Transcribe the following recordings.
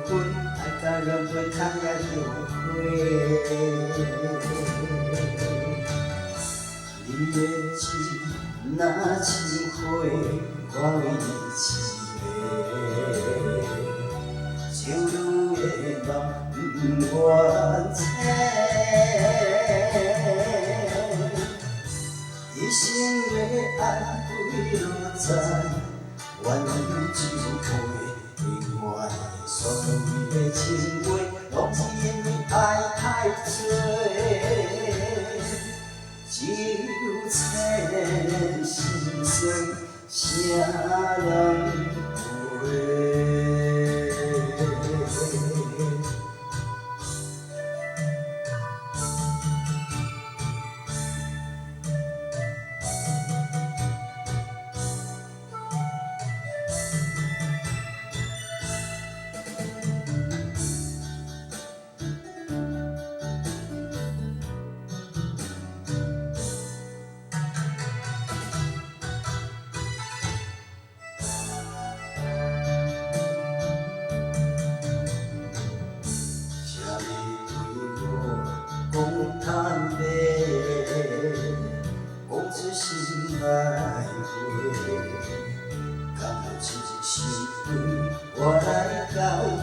昏，爱甲两杯汤也后悔。你的情若像花，我为你痴迷，像你的梦不愿醒。一生的爱为落在怨恨酒杯，永远所有的情话，拢是因为爱太多。酒醉心酸，啥人陪？讲坦白，讲出心内话，敢有一时分我来交陪？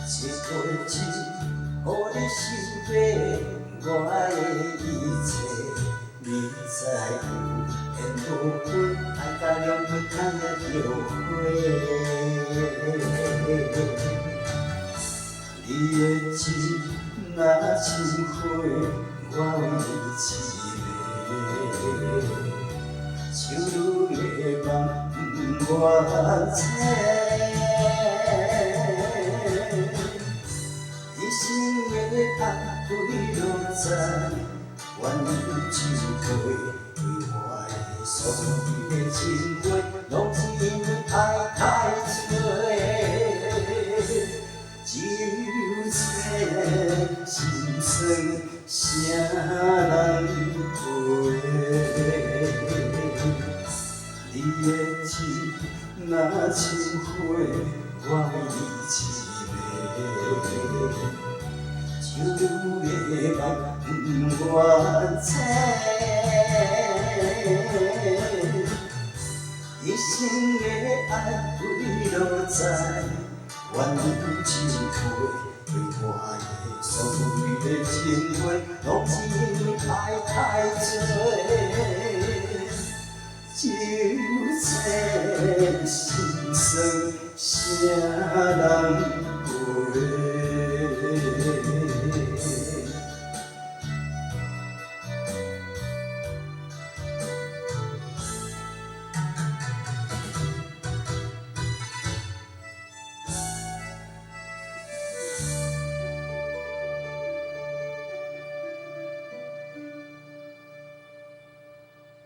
一杯酒，予你心悲，我的一切你知有缘无分，爱甲两杯汤也后悔。你的情若像花，我为你痴迷，像你的梦不愿醒。一生的爱为落在怨恨酒杯，对我的所有的情话，拢是因为爱太多。酒醉心酸，啥人陪？你的情若像花，我为你痴迷，像你的梦不愿醒。一生的爱为落在怨恨酒杯，对我的所有的情话，拢是因为爱太多。酒醉心酸，啥人